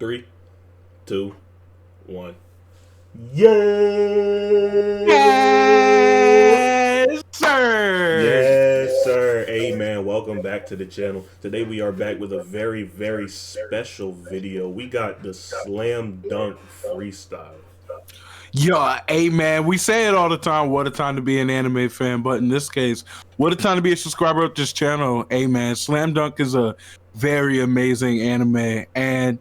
Three, two, one. Yeah! Yes, sir. Yes, sir. Hey, man, welcome back to the channel. Today we are back with a very, very special video. We got the Slam Dunk Freestyle. Yo, hey man, we say it all the time. What a time to be an anime fan, but in this case, what a time to be a subscriber of this channel. Hey man, Slam Dunk is a very amazing anime, and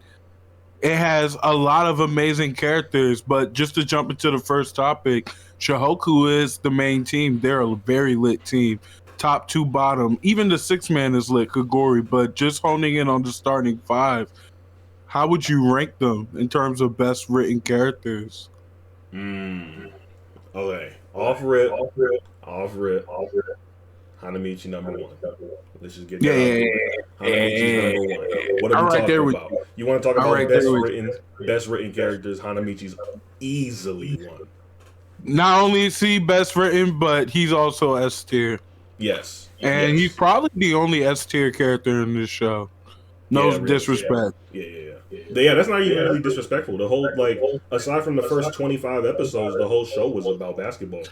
it has a lot of amazing characters. But just to jump into the first topic, Shohoku is the main team. They're a very lit team. Top to bottom, even the six man is lit, Kagori. But just honing in on the starting five, how would you rank them in terms of best written characters? Okay. Off rip. Off rip. Hanamichi number one. Let's just get Yeah, that out yeah, the yeah, way. Hanamichi's yeah, number one. What are I'm we right there talking with about? you. You want to talk I'm about right there with best written characters? Hanamichi's easily one. you. Not only is he best written, but he's also S tier, Yes. and he's Yes. probably the only S tier character in this show. Yeah, No really. disrespect. Yeah, that's not even really disrespectful. The whole, like, aside from the first 25 episodes, the whole show was about basketball.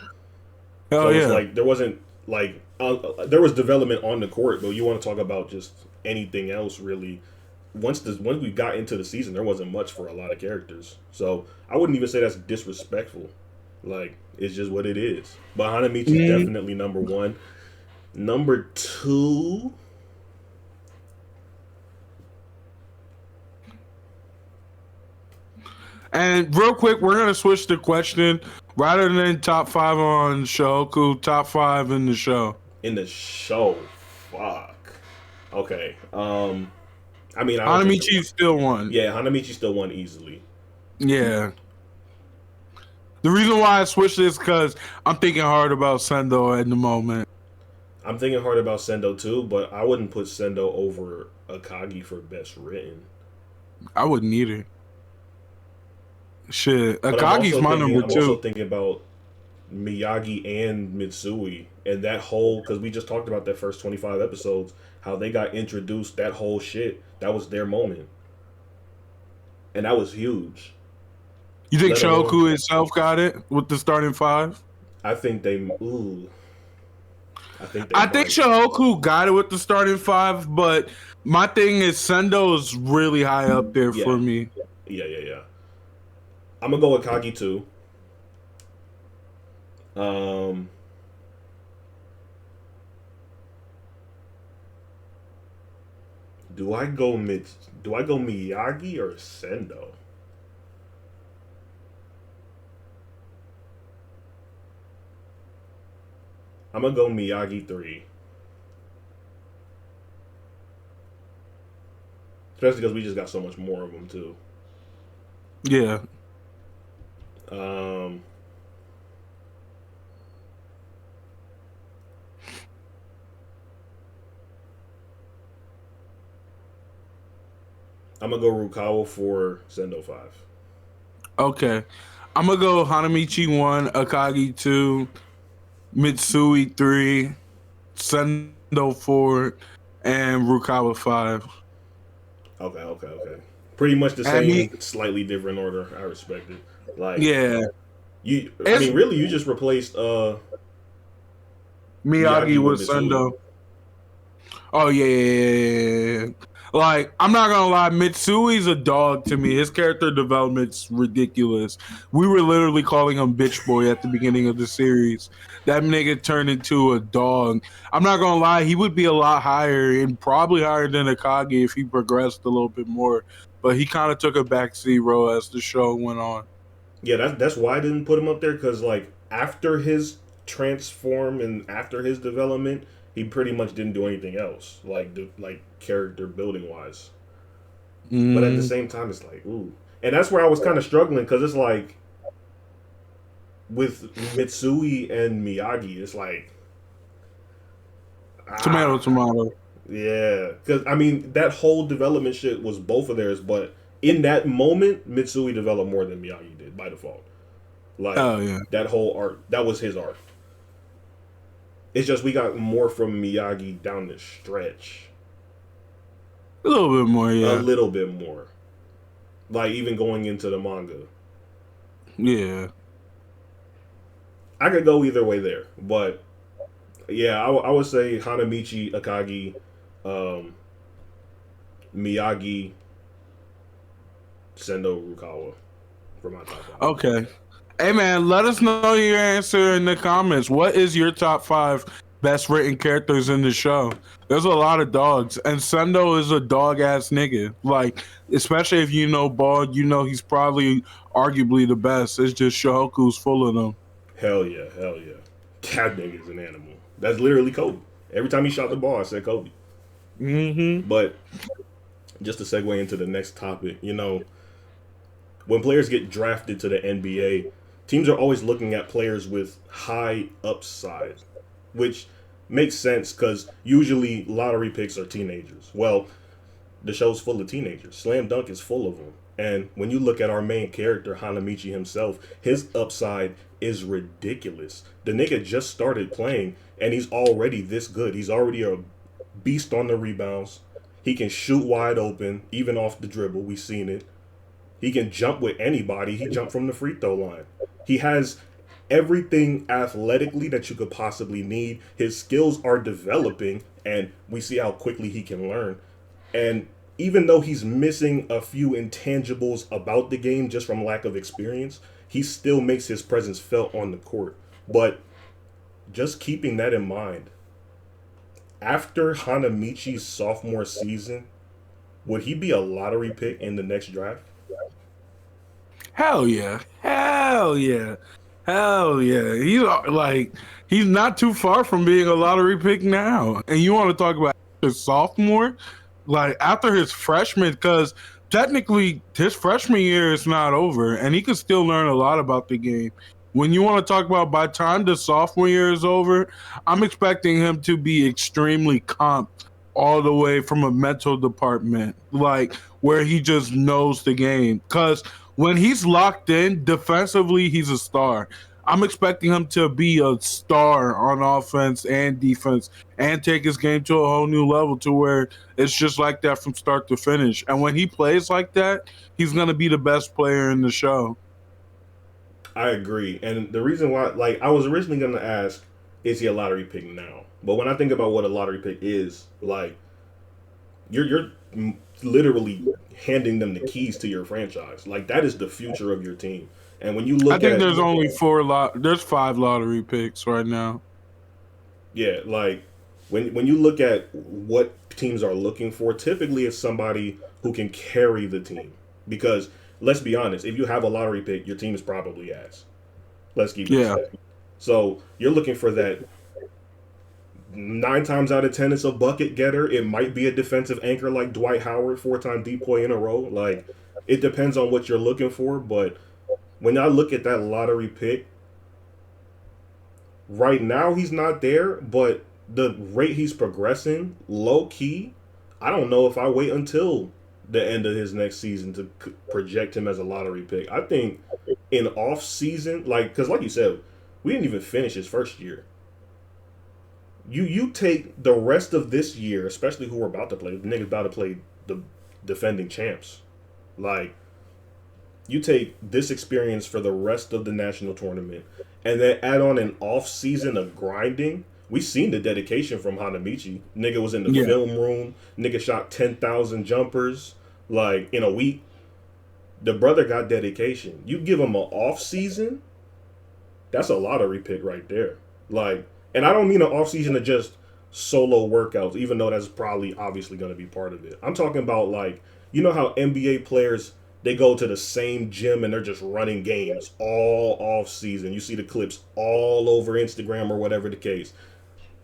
Oh So it's yeah. like there wasn't like there was development on the court, but you want to talk about just anything else really. Once we got into the season, there wasn't much for a lot of characters. So I wouldn't even say that's disrespectful. Like, it's just what it is. But Hanamichi's Mm. definitely number one. Number two. And real quick, we're gonna switch the question. Rather than top five on Shohoku, top five in the show. In the show. Fuck. Okay. I mean, I don't think. Hanamichi still won. Yeah, Hanamichi still won easily. Yeah. The reason why I switched is because I'm thinking hard about Sendo at the moment. I'm thinking hard about Sendo too, but I wouldn't put Sendo over Akagi for best written. I wouldn't either. Shit, But Akagi's my number I'm also two. thinking about Miyagi and Mitsui and that whole, because we just talked about that first 25 episodes, how they got introduced, that whole shit. That was their moment, and that was huge. You think Let alone, Shohoku itself got it with the starting five? I think they. Ooh, I think they I think might. Shohoku got it with the starting five, but my thing is Sendo is really high up there Yeah, for me. yeah. I'm gonna go with Kagi too. Um, Do I go Miyagi or Sendo? I'm gonna go Miyagi three, especially because we just got so much more of them too. Yeah. Um, I'm gonna go Rukawa for Sendo five. Okay. I'm gonna go Hanamichi 1, Akagi 2, Mitsui 3, Sendo 4, and Rukawa 5. Okay. Pretty much the And me, same, slightly different order. I respect it. Like yeah. you, I It's mean, really, you just replaced Miyagi Miyagi with with Mitsui. Sendo. Oh yeah. Like, I'm not gonna lie, Mitsui's a dog to me. His character development's ridiculous. We were literally calling him bitch boy at the beginning of the series. That nigga turned into a dog. I'm not gonna lie, he would be a lot higher and probably higher than Akagi if he progressed a little bit more. But he kind of took a backseat role as the show went on. Yeah, that's why I didn't put him up there, because like after his transform and after his development, he pretty much didn't do anything else, like character building wise. But at the Mm. same time, it's like ooh, and that's where I was kind of struggling, because it's like with Mitsui and Miyagi, it's like Tomato, ah, tomato. yeah, because I mean that whole development shit was both of theirs, but in that moment, Mitsui developed more than Miyagi did by default. Like Oh yeah. that whole arc, that was his arc. It's just we got more from Miyagi down the stretch, A little bit more, a yeah. little bit more. Like even going into the manga, Yeah. I could go either way there. But yeah, I would say Hanamichi, Akagi, um, Miyagi, Sendo, Rukawa for my top five. Okay. Hey man, let us know your answer in the comments. What is your top 5 best written characters in the show? There's a lot of dogs, and Sendo is a dog ass nigga. Like, especially if you know Bald, you know he's probably arguably the best. It's just Shohoku's full of them. Hell yeah, hell yeah. That nigga's an animal. That's literally Kobe. Every time he shot the ball, I said Kobe. Mm-hmm. But just to segue into the next topic, when players get drafted to the NBA, teams are always looking at players with high upside, which makes sense because usually lottery picks are teenagers. Well, the show's full of teenagers. Slam Dunk is full of them. And when you look at our main character, Hanamichi himself, his upside is ridiculous. The nigga just started playing and he's already this good. He's already a beast on the rebounds. He can shoot wide open, even off the dribble. We've seen it. He can jump with anybody. He jumped from the free throw line. He has everything athletically that you could possibly need. His skills are developing, and we see how quickly he can learn. And even though he's missing a few intangibles about the game just from lack of experience, he still makes his presence felt on the court. But just keeping that in mind, after Hanamichi's sophomore season, would he be a lottery pick in the next draft? Hell yeah. Hell yeah. Hell yeah. He's not too far from being a lottery pick now. And you want to talk about his sophomore? Like after his freshman, because technically his freshman year is not over and he could still learn a lot about the game. When you want to talk about by the time the sophomore year is over, I'm expecting him to be extremely comped all the way from a mental department, like where he just knows the game. Because when he's locked in defensively, he's a star. I'm expecting him to be a star on offense and defense and take his game to a whole new level to where it's just like that from start to finish. And when he plays like that, he's going to be the best player in the show. I agree. And the reason why, like, I was originally going to ask, is he a lottery pick now? But when I think about what a lottery pick is, like, you're literally handing them the keys to your franchise. Like, that is the future of your team. And when you look I think there's only there's 5 lottery picks right now. Yeah, like when you look at what teams are looking for, typically it's somebody who can carry the team. Because let's be honest, if you have a lottery pick, your team is probably ass. Let's keep it straight. So you're looking for that 9 times out of 10 it's a bucket getter. It might be a defensive anchor like Dwight Howard, 4-time decoy in a row. Like it depends on what you're looking for, but when I look at that lottery pick, right now he's not there, but the rate he's progressing, low key, I don't know if I wait until the end of his next season to project him as a lottery pick. I think in off season, like, because like you said, we didn't even finish his first year. You take the rest of this year, especially who we're about to play. The niggas about to play the defending champs. Like, you take this experience for the rest of the national tournament and then add on an off season of grinding. We seen the dedication from Hanamichi. Nigga was in the film room. Nigga shot 10,000 jumpers like in a week. The brother got dedication. You give him an off season, that's a lottery pick right there. Like, and I don't mean an off season of just solo workouts, even though that's probably obviously going to be part of it. I'm talking about like, you know how NBA players, they go to the same gym and they're just running games all off season. You see the clips all over Instagram or whatever the case.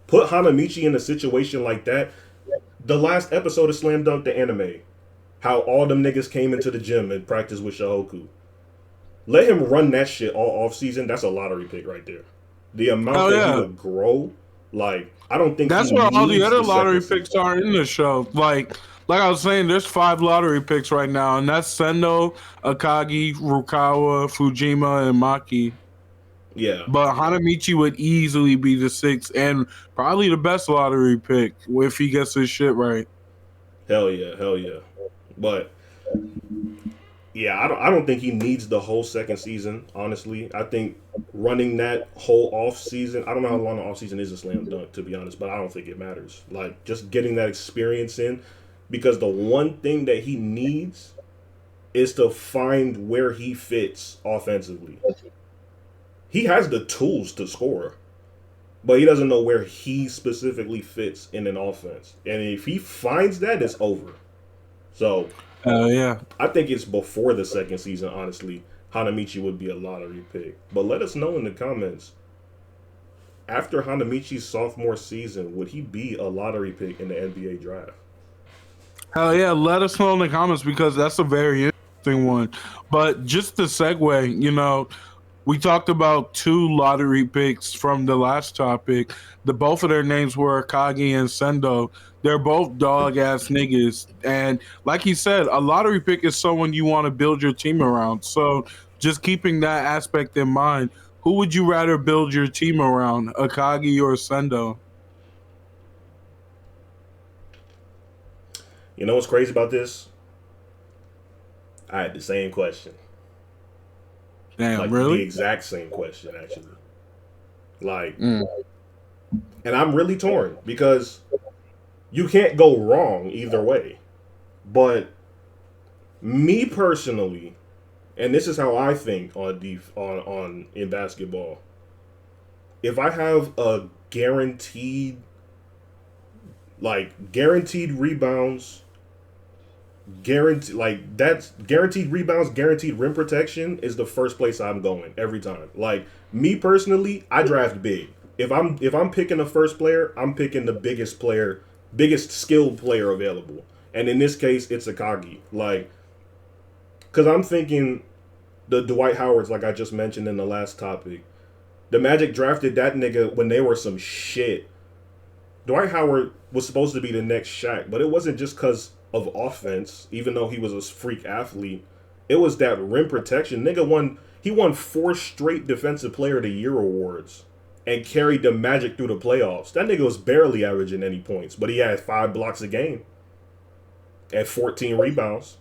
Put Hanamichi in a situation like that. The last episode of Slam Dunk the anime, how all them niggas came into the gym and practiced with Shohoku. Let him run that shit all off season. That's a lottery pick right there. The amount he would grow, like I don't think that's where all the other lottery picks are in the show. Like I was saying, there's 5 lottery picks right now, and that's Sendo, Akagi, Rukawa, Fujima, and Maki. Yeah. But Hanamichi would easily be the 6th and probably the best lottery pick if he gets his shit right. Hell yeah, hell yeah. But Yeah, I don't think he needs the whole second season. Honestly, I think running that whole off season. I don't know how long the off season is a slam dunk, to be honest, but I don't think it matters. Like just getting that experience in, because the one thing that he needs is to find where he fits offensively. He has the tools to score, but he doesn't know where he specifically fits in an offense. And if he finds that, it's over. So Yeah. I think it's before the second season, honestly. Hanamichi would be a lottery pick. But let us know in the comments. After Hanamichi's sophomore season, would he be a lottery pick in the NBA draft? Hell yeah, let us know in the comments because that's a very interesting one. But just to segue, we talked about two lottery picks from the last topic. Both of their names were Kagi and Sendo. They're both dog ass niggas. And like he said, a lottery pick is someone you want to build your team around. So just keeping that aspect in mind, who would you rather build your team around, Akagi or Sendo? You know what's crazy about this? I had the same question. Damn, Like the really? exact same question, actually. Like, Mm. and I'm really torn because you can't go wrong either way. But me personally, and this is how I think on in basketball. If I have a guaranteed rebounds, guaranteed rebounds, guaranteed rim protection is the first place I'm going every time. Like me personally, I draft big. If I'm picking the first player, I'm picking the biggest player, biggest skilled player available. And in this case, it's Akagi. Like, cause I'm thinking the Dwight Howards, like I just mentioned in the last topic. The Magic drafted that nigga when they were some shit. Dwight Howard was supposed to be the next Shaq, but it wasn't just because of offense, even though he was a freak athlete. It was that rim protection. Nigga won. He won 4 straight Defensive Player of the Year awards and carried the Magic through the playoffs. That nigga was barely averaging any points, but he had 5 blocks a game and 14 rebounds.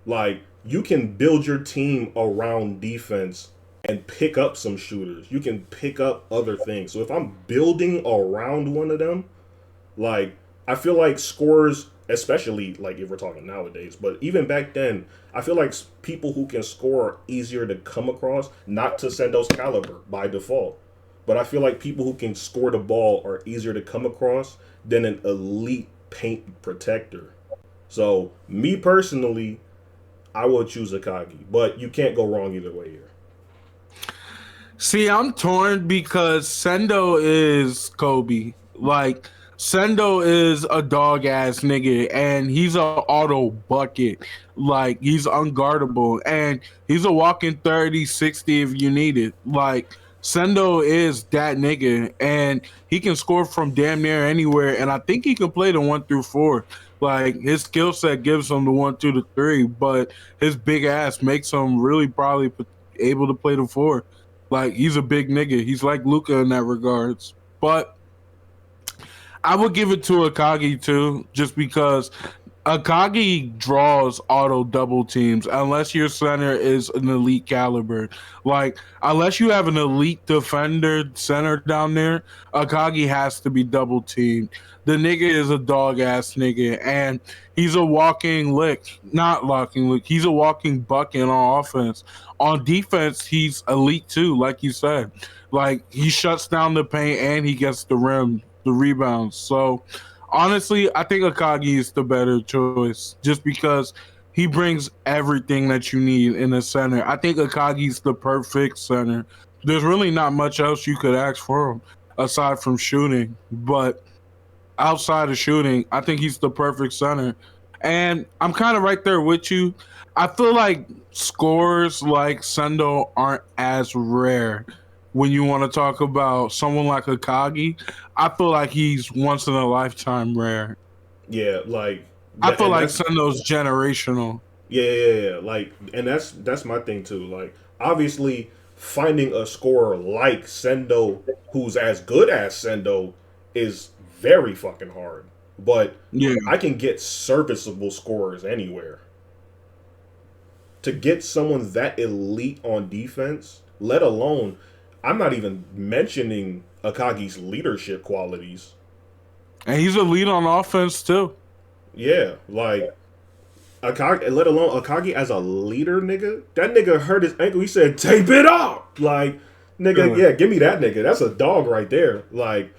Like, you can build your team around defense and pick up some shooters. You can pick up other things. So if I'm building around one of them, like, I feel like scorers, especially like if we're talking nowadays, but even back then, I feel like people who can score are easier to come across, not to Sendo's caliber by default. But I feel like people who can score the ball are easier to come across than an elite paint protector. So, me personally, I would choose Akagi, but you can't go wrong either way here. See, I'm torn because Sendo is Kobe. Like, Sendo is a dog ass nigga and he's a auto bucket. Like, he's unguardable and he's a walking 30, 60 if you need it. Like, Sendo is that nigga and he can score from damn near anywhere. And I think he can play the 1 through 4. Like, his skill set gives him the 1 2 3, but his big ass makes him really probably able to play the 4. Like, he's a big nigga. He's like Luca in that regards. But I would give it to Akagi too, just because Akagi draws auto double teams unless your center is an elite caliber. Like, unless you have an elite defender center down there, Akagi has to be double teamed. The nigga is a dog ass nigga, and he's a walking lick. Not walking lick. He's a walking bucket on offense. On defense, he's elite too, like you said. Like, he shuts down the paint and he gets the rim, the rebounds. So honestly, I think Akagi is the better choice just because he brings everything that you need in the center. I think Akagi's the perfect center. There's really not much else you could ask for him aside from shooting. But outside of shooting, I think he's the perfect center. And I'm kind of right there with you. I feel like scores like Sendo aren't as rare when you want to talk about someone like Akagi. I feel like he's once in a lifetime rare. Yeah, like I that, feel and like that's Sendo's generational. yeah. Like, and that's my thing too. Like, obviously, finding a scorer like Sendo who's as good as Sendo is very fucking hard. But Yeah. I can get serviceable scorers anywhere. to get someone that elite on defense, let alone, I'm not even mentioning Akagi's leadership qualities. And he's a lead on offense too. Yeah, like Akagi, let alone Akagi as a leader, nigga. That nigga hurt his ankle. He said, "Tape it up." Like, nigga, yeah, give me that nigga. That's a dog right there. Like,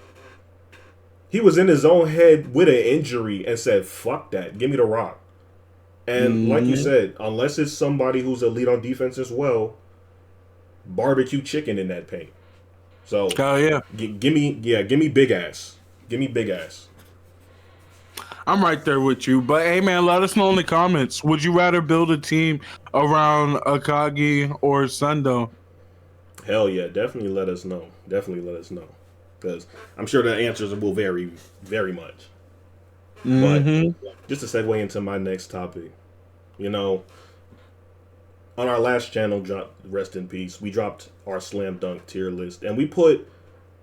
he was in his own head with an injury and said, "Fuck that. Give me the rock." And like you said, unless it's somebody who's a lead on defense as well, barbecue chicken in that paint. So, Hell yeah. give me big ass. Give me big ass. I'm right there with you. But hey, man, let us know in the comments. Would you rather build a team around Akagi or Sundo? Hell yeah, definitely let us know. Definitely let us know. Because I'm sure the answers will vary very much. But just to segue into my next topic, you know, on our last channel, rest in peace, we dropped our slam dunk tier list. And we put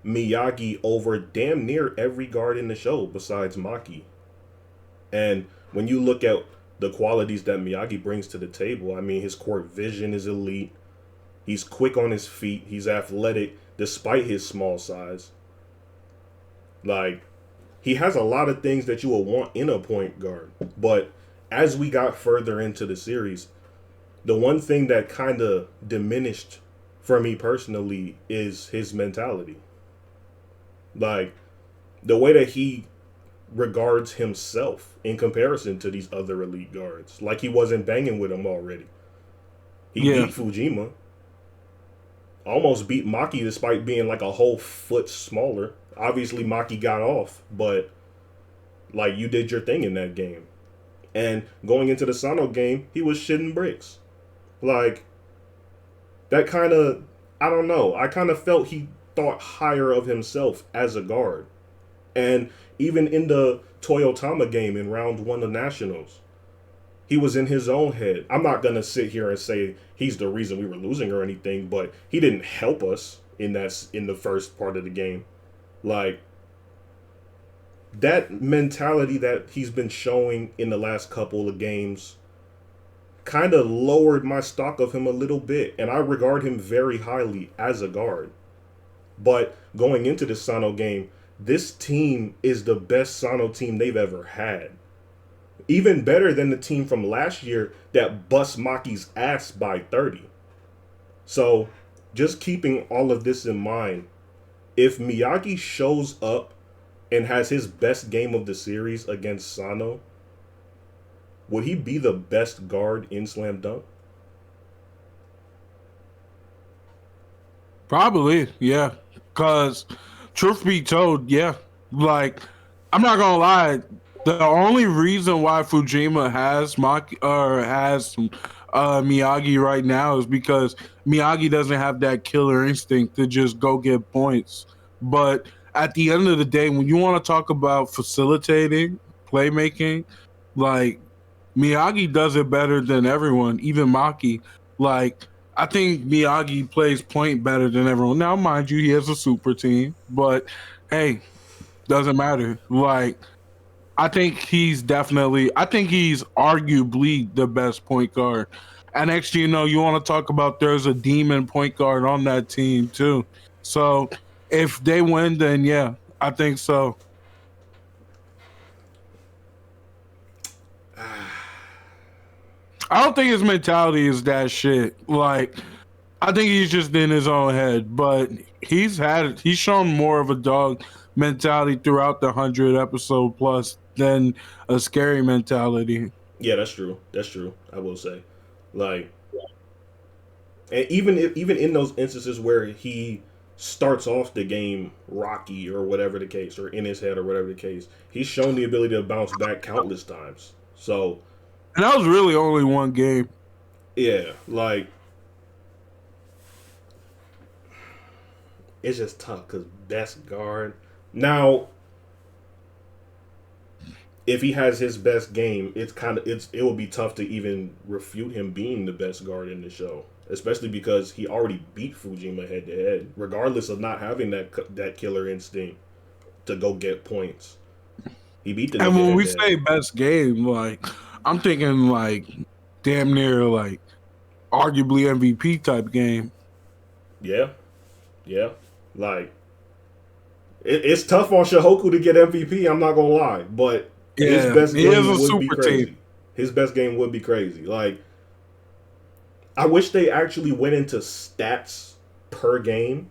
Miyagi over damn near every guard in the show besides Maki. And when you look at the qualities that Miyagi brings to the table, I mean, his court vision is elite. He's quick on his feet. He's athletic despite his small size. Like, he has a lot of things that you will want in a point guard. But as we got further into the series, the one thing that kind of diminished for me personally is his mentality. Like, the way that he regards himself in comparison to these other elite guards. Like, he wasn't banging with him already. He beat Fujima. Almost beat Maki despite being like a whole foot smaller. Obviously, Maki got off, but like, you did your thing in that game. And going into the Sano game, he was shitting bricks. Like, that kind of, I don't know. I kind of felt he thought higher of himself as a guard. And even in the Toyotama game in round 1 of Nationals, he was in his own head. I'm not going to sit here and say he's the reason we were losing or anything, but he didn't help us in the first part of the game. Like, that mentality that he's been showing in the last couple of games kind of lowered my stock of him a little bit, and I regard him very highly as a guard. But going into the Sano game, this team is the best Sano team they've ever had. Even better than the team from last year that bust Maki's ass by 30. So, just keeping all of this in mind, if Miyagi shows up and has his best game of the series against Sano, would he be the best guard in Slam Dunk? Probably, yeah. Because, truth be told, yeah. Like, I'm not gonna lie. The only reason why Fujima has Miyagi right now is because Miyagi doesn't have that killer instinct to just go get points. But at the end of the day, when you want to talk about facilitating, playmaking, like, Miyagi does it better than everyone, even Maki. Like, I think Miyagi plays point better than everyone. Now, mind you, he has a super team, but hey, doesn't matter. Like, I think he's arguably the best point guard. And next, you know, you want to talk about there's a demon point guard on that team too. So if they win, then yeah, I think so. I don't think his mentality is that shit. Like, I think he's just in his own head, but he's shown more of a dog mentality throughout the 100 episode plus than a scary mentality. Yeah, that's true. That's true. I will say, like, and even in those instances where he starts off the game rocky or whatever the case, or in his head or whatever the case, he's shown the ability to bounce back countless times. So, and that was really only one game. Yeah, like, it's just tough because best guard. Now, if he has his best game, it will be tough to even refute him being the best guard in the show, especially because he already beat Fujima head to head, regardless of not having that killer instinct to go get points. He beat the. And when we say best game, like, I'm thinking like damn near like arguably MVP type game. Yeah, yeah. Like it's tough on Shahoku to get MVP. I'm not gonna lie, but his Yeah, best he is game a would be super team. crazy. His best game would be crazy. Like I wish they actually went into stats per game,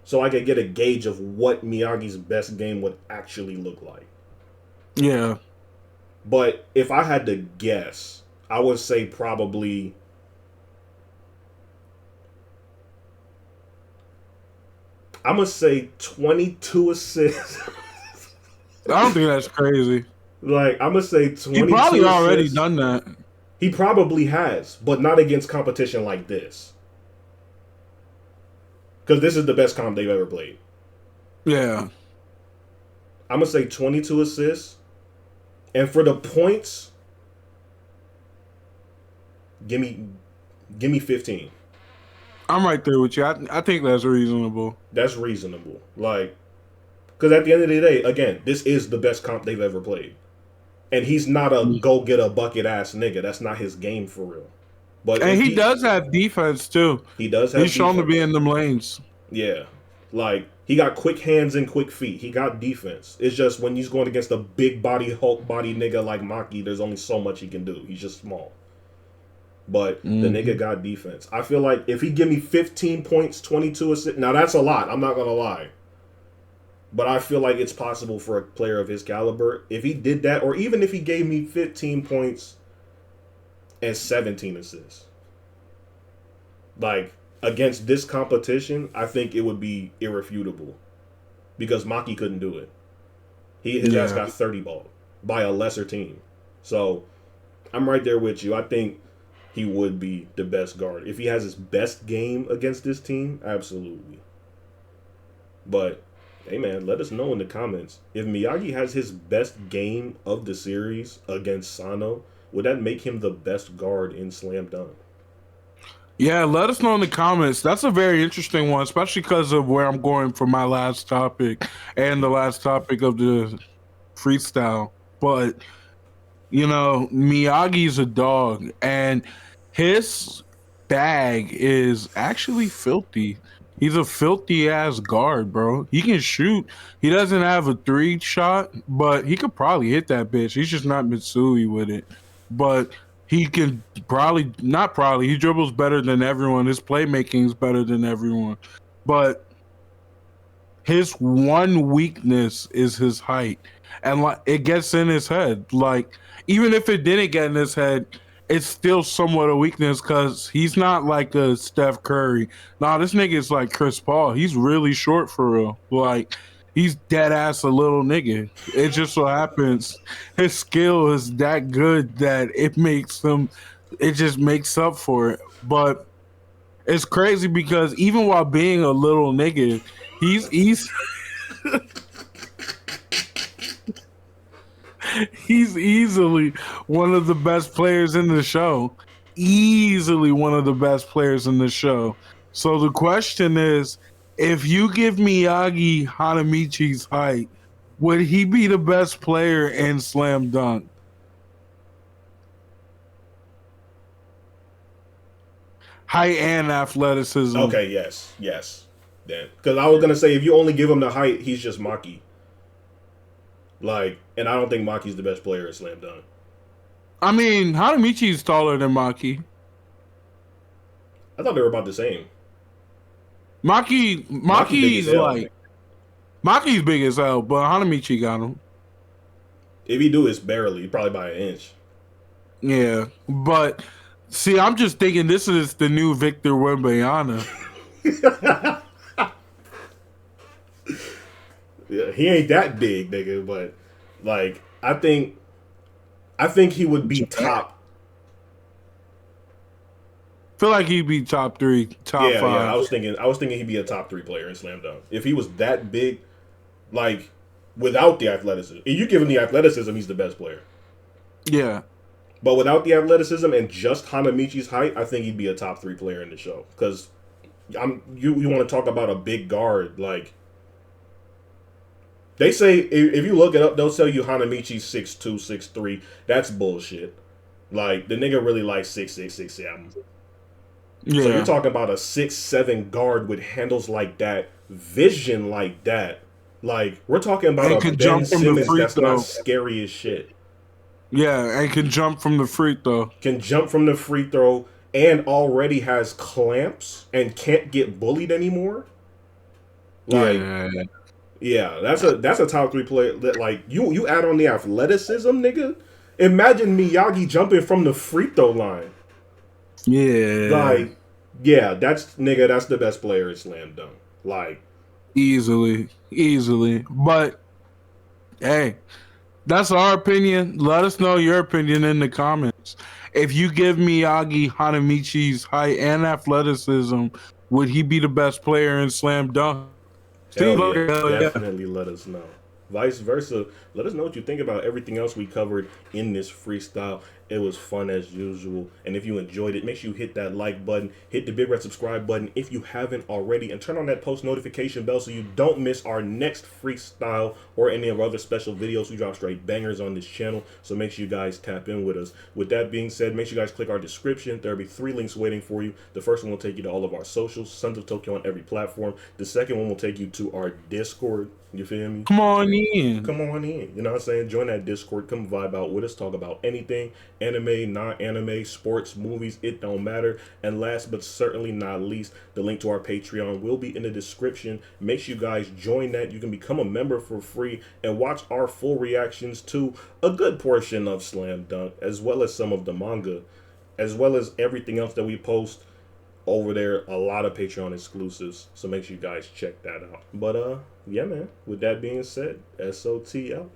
so I could get a gauge of what Miyagi's best game would actually look like. Yeah. But if I had to guess, I would say probably I'm gonna say 22 assists. I don't think that's crazy. Like I'm gonna say He 22 probably already assists. done that. He probably has, but not against competition like this. Because this is the best comp they've ever played. Yeah. I'm gonna say 22 assists, and for the points, give me 15. I'm right there with you. I think that's reasonable. That's reasonable. Like, because at the end of the day, again, this is the best comp they've ever played. And he's not a go get a bucket ass nigga. That's not his game for real. But And if he does have defense too. he does have He's shown to defense. be in them lanes. Yeah. Like he got quick hands and quick feet. He got defense. It's just when he's going against a big body Hulk body nigga like Maki, there's only so much he can do. He's just small. But the nigga got defense. I feel like if he give me 15 points, 22 assists, now that's a lot. I'm not gonna lie. But I feel like it's possible for a player of his caliber. If he did that, or even if he gave me 15 points and 17 assists. Like, against this competition, I think it would be irrefutable. Because Maki couldn't do it. His ass got 30 ball by a lesser team. So, I'm right there with you. I think he would be the best guard. If he has his best game against this team, absolutely. But hey man, let us know in the comments. If Miyagi has his best game of the series against Sano, would that make him the best guard in Slam Dunk? Yeah, let us know in the comments. That's a very interesting one, especially because of where I'm going for my last topic and the last topic of the freestyle. But, you know, Miyagi's a dog, and his bag is actually filthy. He's a filthy ass guard, bro. He can shoot. He doesn't have a 3 shot, but he could probably hit that bitch. He's just not Mitsui with it. But he can probably, not probably, he dribbles better than everyone. His playmaking is better than everyone. But his one weakness is his height. And like it gets in his head. Like, even if it didn't get in his head, it's still somewhat a weakness because he's not like a Steph Curry. Nah, this nigga is like Chris Paul. He's really short for real. Like, he's dead ass a little nigga. It just so happens his skill is that good that it just makes up for it. But it's crazy because even while being a little nigga, he's he's easily one of the best players in the show. Easily one of the best players in the show. So the question is, if you give Miyagi Hanamichi's height, would he be the best player in Slam Dunk? Height and athleticism. Okay, yes. Then, because I was gonna say if you only give him the height, he's just Maki. Like, and I don't think Maki's the best player at Slam Dunk. I mean, Hanamichi's taller than Maki. I thought they were about the same. Maki's like Maki's big as hell, but Hanamichi got him. If he do, it's barely, probably by an inch. Yeah, but see, I'm just thinking this is the new Victor Wembanyama. Yeah, he ain't that big, nigga, but like I think he would be top. Feel like he'd be top 3, top 5. Yeah, I was thinking he'd be a top 3 player in Slam Dunk. If he was that big, like without the athleticism. If you give him the athleticism, he's the best player. Yeah. But without the athleticism and just Hanamichi's height, I think he'd be a top 3 player in the show. Because you want to talk about a big guard, like they say if you look it up, they'll tell you Hanamichi's 6'2", 6'3". That's bullshit. Like the nigga really likes 6'6", 6'7". So you're Yeah, talking about a 6'7" guard with handles like that, vision like that. Like we're talking about and a can Ben jump from the Simmons free that's not throw. scary as shit. Yeah, and can jump from the free throw. Can jump from the free throw and already has clamps and can't get bullied anymore. Like, Yeah, yeah, that's a top three player. That like you add on the athleticism, nigga. Imagine Miyagi jumping from the free throw line. yeah, Like, yeah, that's nigga. That's the best player at slam dunk. Like, easily, easily. But hey, that's our opinion. Let us know your opinion in the comments. If you give Miyagi Hanamichi's height and athleticism, would he be the best player in slam dunk? hell yeah, Hell yeah. definitely let us know. Vice versa, let us know what you think about everything else we covered in this freestyle. It was fun as usual. And if you enjoyed it, make sure you hit that like button, hit the big red subscribe button if you haven't already, and turn on that post notification bell so you don't miss our next freestyle or any of our other special videos. We drop straight bangers on this channel, so make sure you guys tap in with us. With that being said, make sure you guys click our description. There'll be 3 links waiting for you. The first one will take you to all of our socials, Sons of Tokyo on every platform. The second one will take you to our Discord. You feel me? Come on in. Come on in. You know what I'm saying? Join that Discord. Come vibe out with us. Talk about anything anime, non anime, sports, movies. It don't matter. And last but certainly not least, the link to our Patreon will be in the description. Make sure you guys join that. You can become a member for free and watch our full reactions to a good portion of Slam Dunk, as well as some of the manga, as well as everything else that we post over there. A lot of Patreon exclusives, so make sure you guys check that out. But yeah, man, with that being said, SOT out.